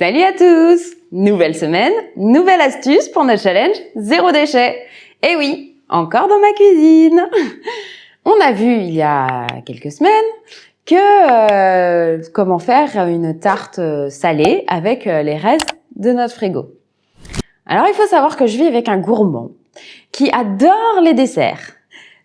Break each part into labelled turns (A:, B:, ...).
A: Salut à tous! Nouvelle semaine, nouvelle astuce pour notre challenge zéro déchet. Et oui, encore dans ma cuisine. On a vu il y a quelques semaines que comment faire une tarte salée avec les restes de notre frigo. Alors il faut savoir que je vis avec un gourmand qui adore les desserts.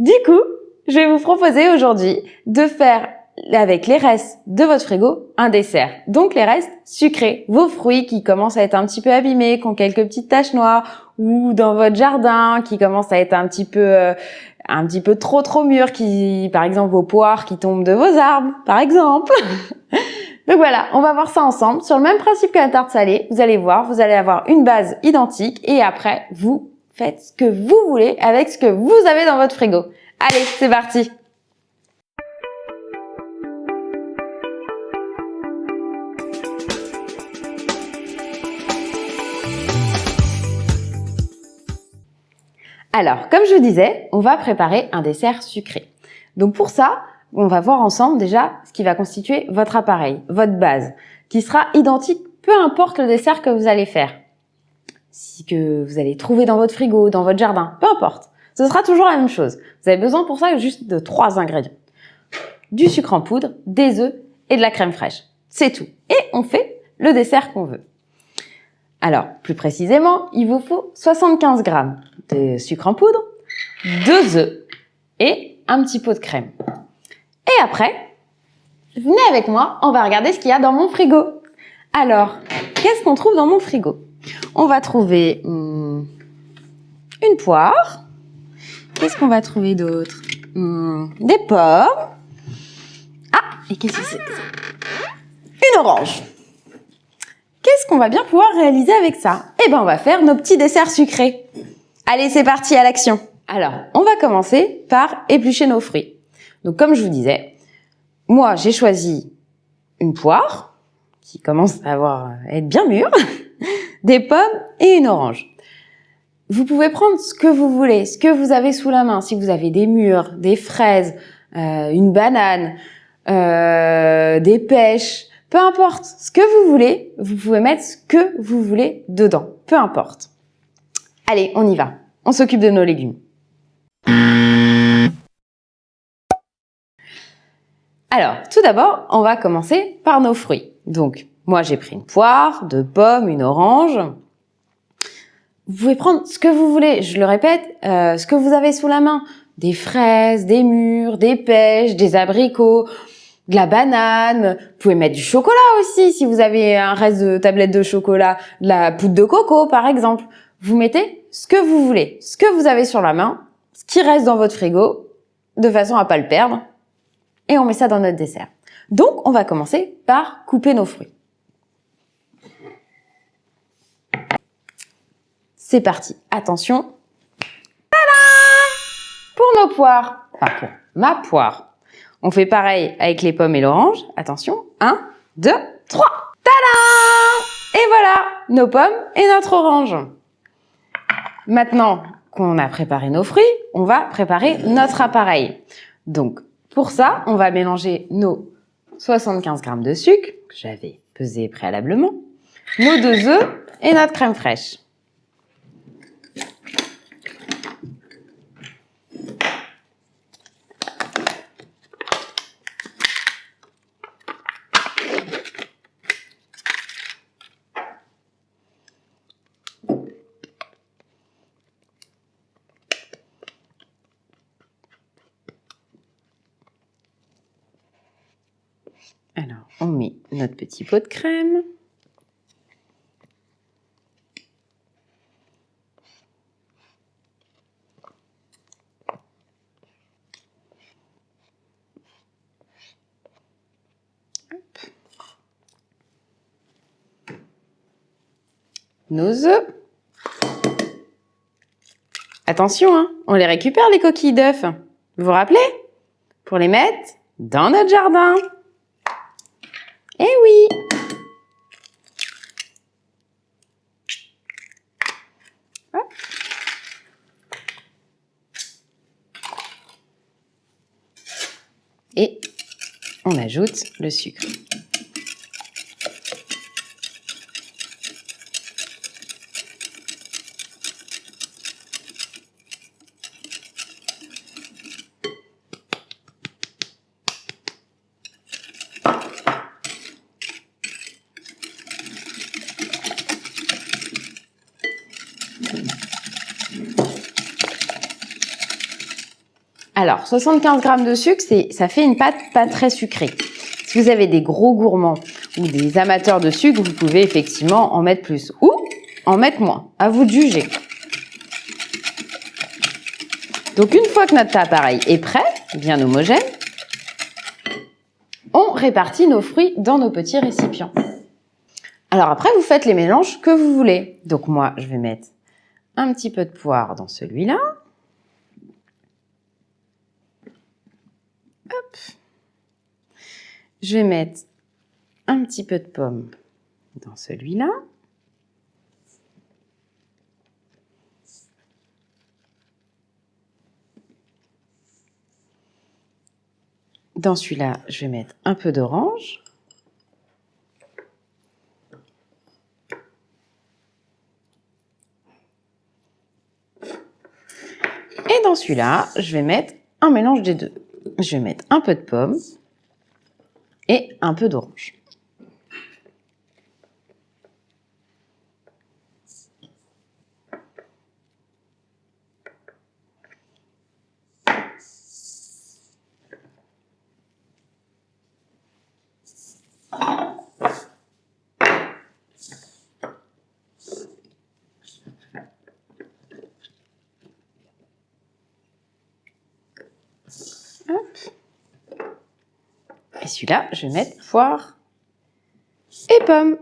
A: Du coup, je vais vous proposer aujourd'hui de faire avec les restes de votre frigo un dessert. Donc les restes sucrés, vos fruits qui commencent à être un petit peu abîmés, qui ont quelques petites taches noires, ou dans votre jardin qui commencent à être un petit peu trop mûrs, qui par exemple vos poires qui tombent de vos arbres, par exemple. Donc voilà, on va voir ça ensemble sur le même principe que la tarte salée. Vous allez voir, vous allez avoir une base identique et après vous faites ce que vous voulez avec ce que vous avez dans votre frigo. Allez, c'est parti! Alors, comme je vous disais, on va préparer un dessert sucré. Donc pour ça, on va voir ensemble déjà ce qui va constituer votre appareil, votre base, qui sera identique peu importe le dessert que vous allez faire. Si que vous allez trouver dans votre frigo, dans votre jardin, peu importe. Ce sera toujours la même chose. Vous avez besoin pour ça juste de 3 ingrédients. Du sucre en poudre, des œufs et de la crème fraîche. C'est tout. Et on fait le dessert qu'on veut. Alors, plus précisément, il vous faut 75 g de sucre en poudre, 2 œufs et un petit pot de crème. Et après, venez avec moi, on va regarder ce qu'il y a dans mon frigo. Alors, qu'est-ce qu'on trouve dans mon frigo? On va trouver une poire. Qu'est-ce qu'on va trouver d'autre? Des pommes. Ah, et qu'est-ce que c'est que ça? Une orange. Qu'est-ce qu'on va bien pouvoir réaliser avec ça? Eh ben, on va faire nos petits desserts sucrés. Allez, c'est parti, à l'action. Alors, on va commencer par éplucher nos fruits. Donc, comme je vous disais, moi, j'ai choisi une poire qui commence à être bien mûre, des pommes et une orange. Vous pouvez prendre ce que vous voulez, ce que vous avez sous la main. Si vous avez des mûres, des fraises, une banane, des pêches, peu importe ce que vous voulez, vous pouvez mettre ce que vous voulez dedans, peu importe. Allez, on y va. On s'occupe de nos légumes. Alors, tout d'abord, on va commencer par nos fruits. Donc, moi, j'ai pris une poire, 2 pommes, une orange. Vous pouvez prendre ce que vous voulez, je le répète, ce que vous avez sous la main. Des fraises, des mûres, des pêches, des abricots, de la banane. Vous pouvez mettre du chocolat aussi, si vous avez un reste de tablette de chocolat, de la poudre de coco, par exemple. Vous mettez ce que vous voulez, ce que vous avez sur la main, ce qui reste dans votre frigo, de façon à pas le perdre. Et on met ça dans notre dessert. Donc, on va commencer par couper nos fruits. C'est parti. Attention. Tada! Pour nos poires, enfin pour ma poire, on fait pareil avec les pommes et l'orange. Attention. 1, 2, 3. Tada! Et voilà, nos pommes et notre orange. Maintenant qu'on a préparé nos fruits, on va préparer notre appareil. Donc, pour ça, on va mélanger nos 75 g de sucre, que j'avais pesé préalablement, nos 2 œufs et notre crème fraîche. Alors, on met notre petit pot de crème. Hop. Nos œufs. Attention, hein, on les récupère les coquilles d'œufs. Vous vous rappelez? Pour les mettre dans notre jardin. Eh oui! Hop. Et on ajoute le sucre. Alors, 75 g de sucre, ça fait une pâte pas très sucrée. Si vous avez des gros gourmands ou des amateurs de sucre, vous pouvez effectivement en mettre plus ou en mettre moins. À vous de juger. Donc, une fois que notre appareil est prêt, bien homogène, on répartit nos fruits dans nos petits récipients. Alors après, vous faites les mélanges que vous voulez. Donc moi, je vais mettre un petit peu de poire dans celui-là. Hop. Je vais mettre un petit peu de pomme dans celui-là. Dans celui-là, je vais mettre un peu d'orange. Et dans celui-là, je vais mettre un mélange des deux. Je vais mettre un peu de pomme et un peu d'orange. Hop. Et celui-là, je vais mettre poire et pomme.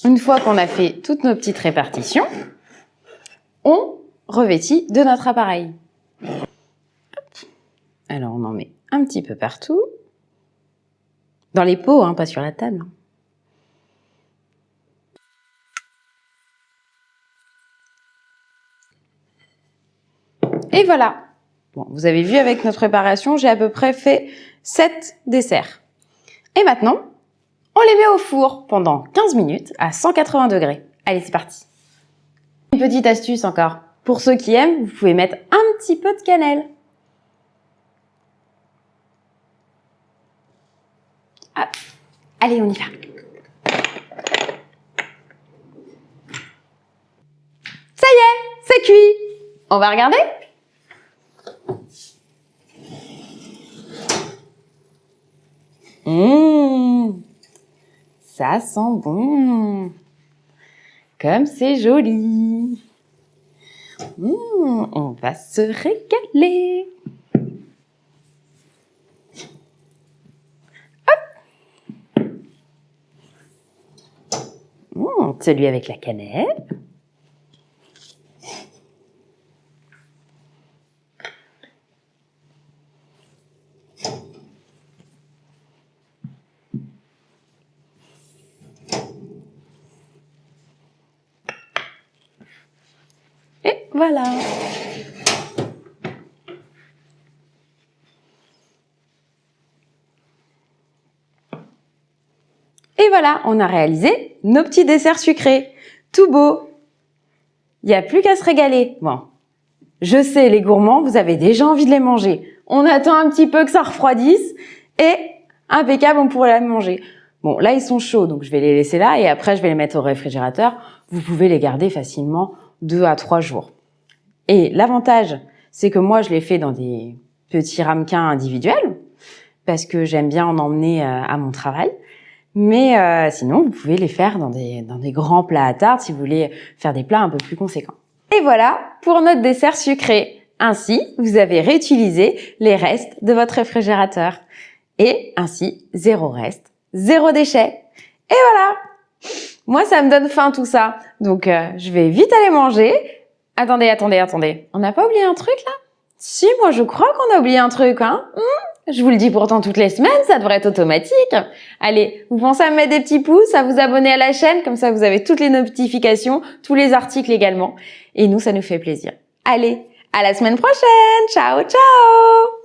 A: Une fois qu'on a fait toutes nos petites répartitions, on revêtit de notre appareil. Hop. Alors on en met un petit peu partout. Dans les pots, hein, pas sur la table. Et voilà. Bon, vous avez vu avec notre préparation, j'ai à peu près fait 7 desserts. Et maintenant, on les met au four pendant 15 minutes à 180 degrés. Allez, c'est parti. Une petite astuce encore. Pour ceux qui aiment, vous pouvez mettre un petit peu de cannelle. Hop. Allez, on y va. Ça y est, c'est cuit. On va regarder? Ça sent bon. Comme c'est joli. On va se régaler. Hop. Celui avec la cannelle. Et voilà. Et voilà, on a réalisé nos petits desserts sucrés. Tout beau. Il n'y a plus qu'à se régaler. Bon, je sais, les gourmands, vous avez déjà envie de les manger. On attend un petit peu que ça refroidisse et impeccable, on pourrait les manger. Bon, là, ils sont chauds, donc je vais les laisser là et après, je vais les mettre au réfrigérateur. Vous pouvez les garder facilement 2 à 3 jours. Et l'avantage, c'est que moi, je les fais dans des petits ramequins individuels parce que j'aime bien en emmener à mon travail. Mais sinon, vous pouvez les faire dans des grands plats à tarte si vous voulez faire des plats un peu plus conséquents. Et voilà pour notre dessert sucré. Ainsi, vous avez réutilisé les restes de votre réfrigérateur. Et ainsi, 0 reste, 0 déchet. Et voilà. Moi, ça me donne faim tout ça. Donc, je vais vite aller manger. Attendez. On n'a pas oublié un truc là? Si, moi je crois qu'on a oublié un truc, hein. Je vous le dis pourtant toutes les semaines, ça devrait être automatique. Allez, vous pensez à me mettre des petits pouces, à vous abonner à la chaîne, comme ça vous avez toutes les notifications, tous les articles également. Et nous, ça nous fait plaisir. Allez, à la semaine prochaine. Ciao, ciao!